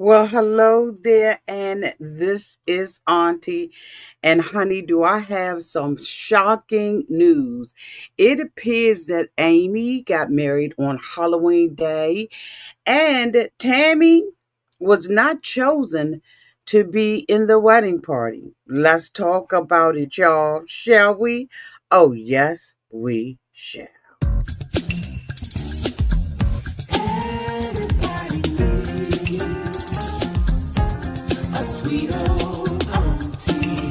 Well, hello there, and this is Auntie. And honey, do I have some shocking news? It appears that Amy got married on Halloween Day, and Tammy was not chosen to be in the wedding party. Let's talk about it, y'all, shall we? Oh, yes, we shall. A sweet old auntie.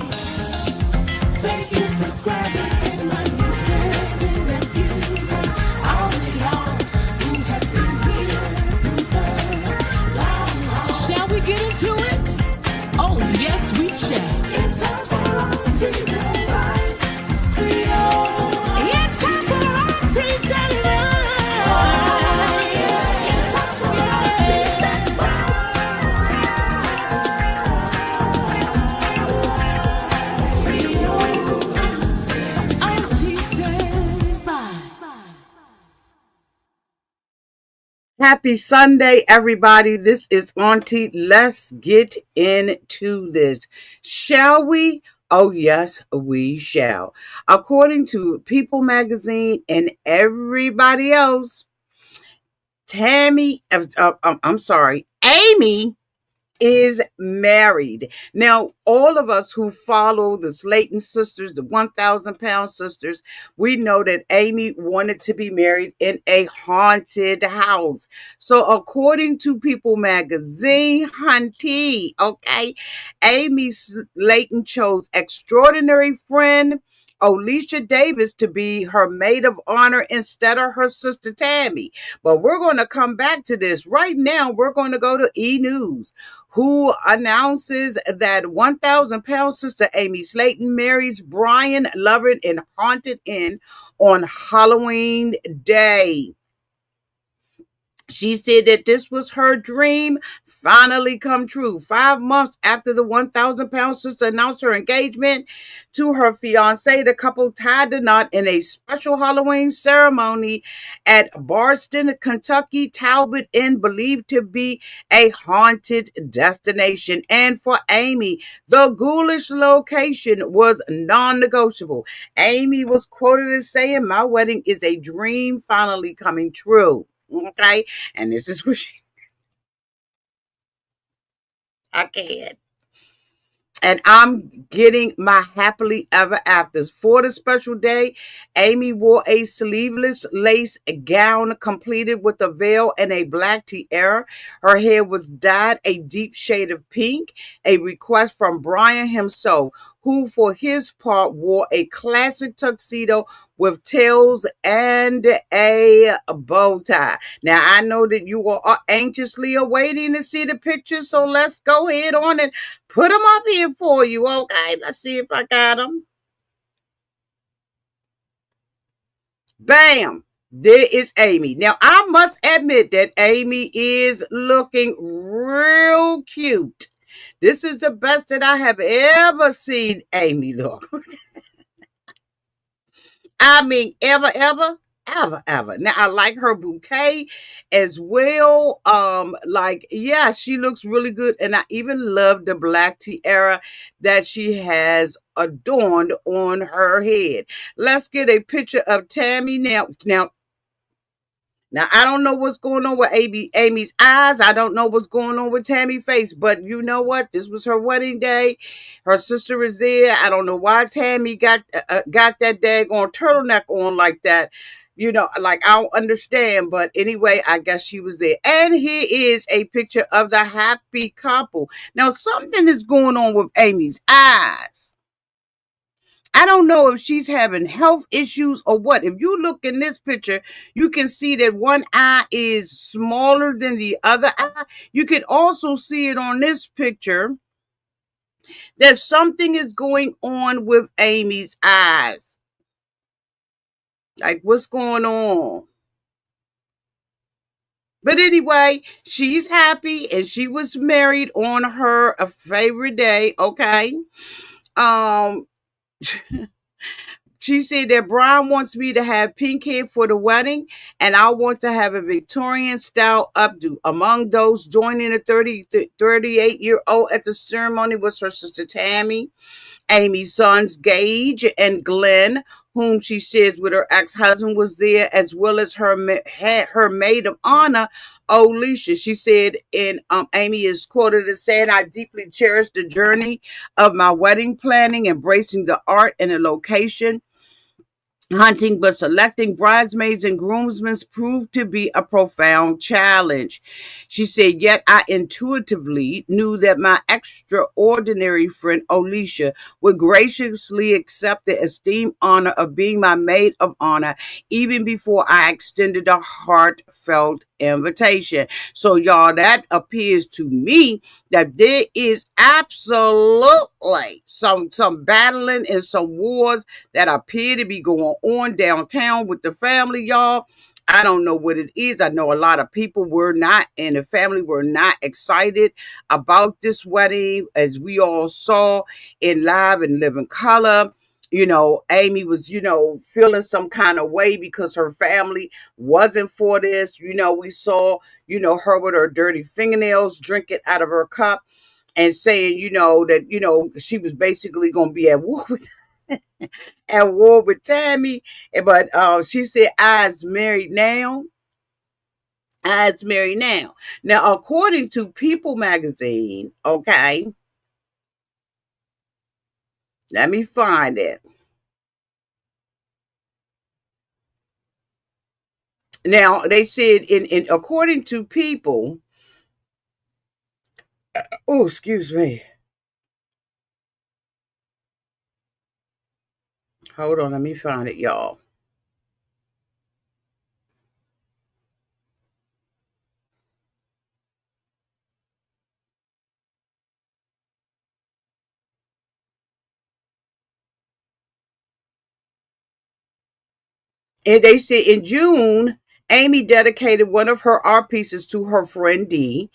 Thank you, subscribers and my nieces and nephews, and all of y'all who have been here through the long haul. Shall we get into it? Oh, yes, we shall. It's time for auntie to rise. Sweet old. It's time for auntie to rise. It's time for auntie to rise. Happy Sunday, everybody. This is Auntie. Let's get into this. Shall we? Oh, yes, we shall. According to People magazine and everybody else, I'm sorry, Amy is married. Now, all of us who follow the Slaton sisters, the 1,000 pound sisters, we know that Amy wanted to be married in a haunted house. So, according to People magazine, Auntie, okay, Amy Slaton chose extraordinary friend Ollisha Davis to be her maid of honor instead of her sister Tammy. But we're going to come back to this. Right now, we're going to go to E! News, who announces that 1,000 pound sister Amy Slaton marries Brian Lovvorn in Haunted Inn on Halloween Day. She said that this was her dream finally come true. 5 months after the 1,000 pound sister announced her engagement to her fiance, the couple tied the knot in a special Halloween ceremony at Bardstown, Kentucky. Talbot Inn, believed to be a haunted destination. And for Amy, the ghoulish location was non-negotiable. Amy was quoted as saying, "My wedding is a dream finally coming true." Okay. And this is what I can. And I'm getting my happily ever afters. For the special day, Amy wore a sleeveless lace gown completed with a veil and a black tiara. Her hair was dyed a deep shade of pink, a request from Brian himself, who for his part wore a classic tuxedo with tails and a bow tie. Now, I know that you are anxiously awaiting to see the pictures, so let's go ahead on and put them up here for you. Okay, let's see if I got them. Bam. There is Amy. Now, I must admit that Amy is looking real cute. This is the best that I have ever seen Amy look. I mean, ever. Now I like her bouquet as well. Like, yeah, she looks really good. And I even love the black tiara that she has adorned on her head. Let's get a picture of Tammy now, I don't know what's going on with Amy's eyes. I don't know what's going on with Tammy's face. But you know what? This was her wedding day. Her sister is there. I don't know why Tammy got that daggone turtleneck on like that. You know, like I don't understand. But anyway, I guess she was there. And here is a picture of the happy couple. Now, something is going on with Amy's eyes. I don't know if she's having health issues or what. If you look in this picture, you can see that one eye is smaller than the other eye. You can also see it on this picture that something is going on with Amy's eyes. Like, what's going on? But anyway, she's happy and she was married on her favorite day, okay? Um She said that Brian wants me to have pink hair for the wedding, and I want to have a Victorian style updo. Among those joining the 38-year-old at the ceremony was her sister Tammy, Amy's sons Gage and Glenn, whom she shares with her ex-husband, was there, as well as her maid of honor, Ollisha. She said, and Amy is quoted as saying, "I deeply cherish the journey of my wedding planning, embracing the art and the location hunting, but selecting bridesmaids and groomsmen proved to be a profound challenge." She said, "Yet I intuitively knew that my extraordinary friend Ollisha would graciously accept the esteemed honor of being my maid of honor, even before I extended a heartfelt invitation." So, y'all, that appears to me that there is absolutely some battling and some wars that appear to be going on downtown with the family, y'all. I don't know what it is. I know a lot of people were not, and the family were not excited about this wedding, as we all saw in live and living color. Amy was, feeling some kind of way because her family wasn't for this. We saw, her with her dirty fingernails drinking out of her cup and saying, that, she was basically going to be at war with Tammy. But she said, "I's married now. I's married now." Now, according to People magazine, okay, let me find it. Now, they said, in according to People, oh, excuse me. Hold on, let me find it, y'all. And they said in June, Amy dedicated one of her art pieces to her friend D,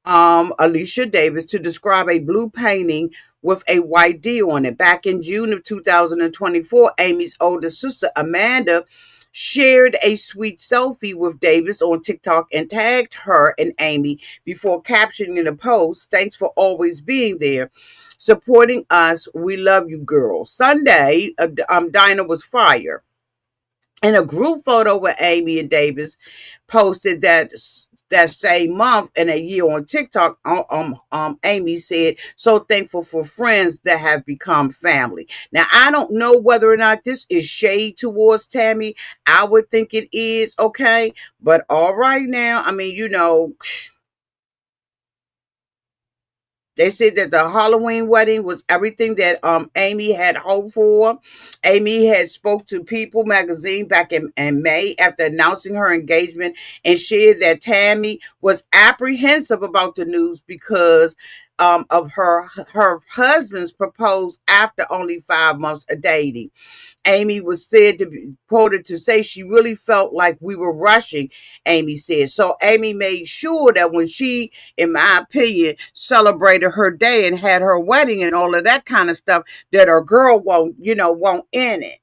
Alicia Davis, to describe a blue painting with a white D on it. Back in June of 2024, Amy's older sister, Amanda, shared a sweet selfie with Davis on TikTok and tagged her and Amy before captioning the post, "Thanks for always being there, supporting us. We love you, girls." Sunday, Dinah was fire. In a group photo with Amy and Davis posted that same month and a year on TikTok, Amy said, "So thankful for friends that have become family." Now, I don't know whether or not this is shade towards Tammy. I would think it is, okay? But all right now, I mean, they said that the Halloween wedding was everything that Amy had hoped for. Amy had spoke to People magazine back in May after announcing her engagement and shared that Tammy was apprehensive about the news because of her husband's proposed after only 5 months of dating. Amy was said to be quoted to say she really felt like we were rushing, Amy said. So Amy made sure that when she, in my opinion, celebrated her day and had her wedding and all of that kind of stuff, that her girl won't end it.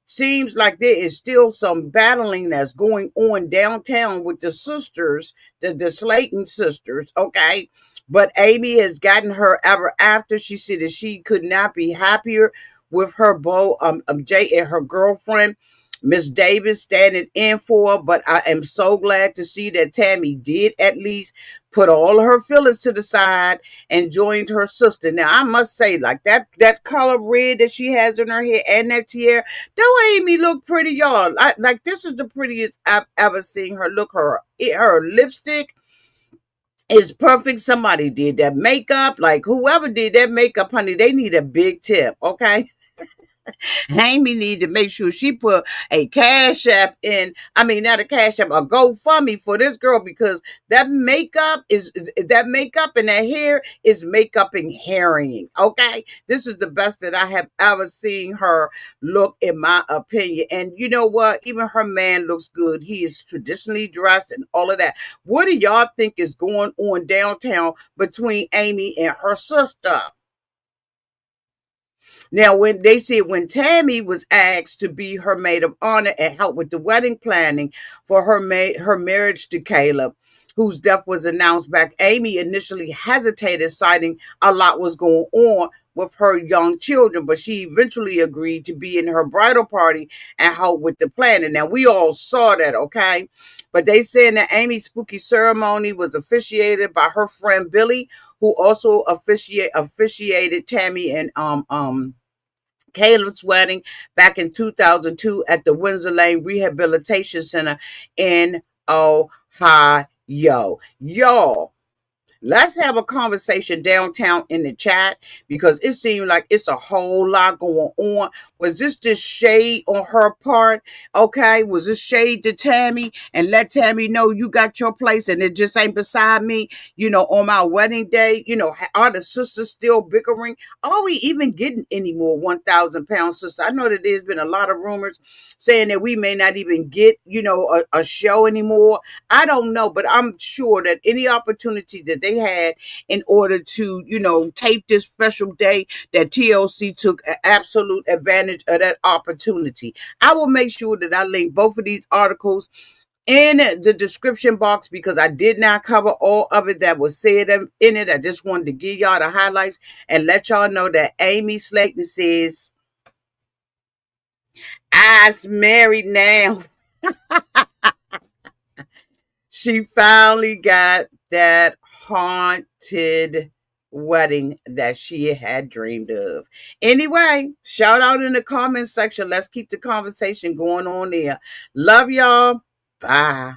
Seems like there is still some battling that's going on downtown with the sisters, the Slaton sisters, okay? But Amy has gotten her ever after. She said that she could not be happier with her beau, Jay, and her girlfriend, Miss Davis, standing in for her. But I am so glad to see that Tammy did at least put all of her feelings to the side and joined her sister. Now, I must say, like that color red that she has in her hair and that tiara, don't Amy look pretty, y'all? Like this is the prettiest I've ever seen her look. Her lipstick is perfect. Somebody did that makeup. Like whoever did that makeup, honey, they need a big tip, okay? Amy need to make sure she put a cash app in. I mean, not a cash app, a GoFundMe for this girl because that makeup and that hair is makeup and herring. Okay, this is the best that I have ever seen her look, in my opinion. And you know what? Even her man looks good. He is traditionally dressed and all of that. What do y'all think is going on downtown between Amy and her sister? Now, when they said when Tammy was asked to be her maid of honor and help with the wedding planning for her marriage to Caleb, whose death was announced back, Amy initially hesitated, citing a lot was going on with her young children, but she eventually agreed to be in her bridal party and help with the planning. Now, we all saw that, okay? But they said that Amy's spooky ceremony was officiated by her friend Billy, who also officiated Tammy and Caleb's wedding back in 2002 at the Windsor Lane Rehabilitation Center in Ohio. Y'all, let's have a conversation downtown in the chat because it seemed like it's a whole lot going on. Was this just shade on her part? Okay. Was this shade to Tammy and let Tammy know you got your place and it just ain't beside me, on my wedding day? Are the sisters still bickering? Are we even getting any more 1,000-pound sisters? I know that there's been a lot of rumors saying that we may not even get, a show anymore. I don't know, but I'm sure that any opportunity that they had in order to, tape this special day, that TLC took absolute advantage of that opportunity. I will make sure that I link both of these articles in the description box because I did not cover all of it that was said in it. I just wanted to give y'all the highlights and let y'all know that Amy Slaton says, I's married now. She finally got that haunted wedding that she had dreamed of. Anyway, shout out in the comment section. Let's keep the conversation going on there. Love y'all. Bye.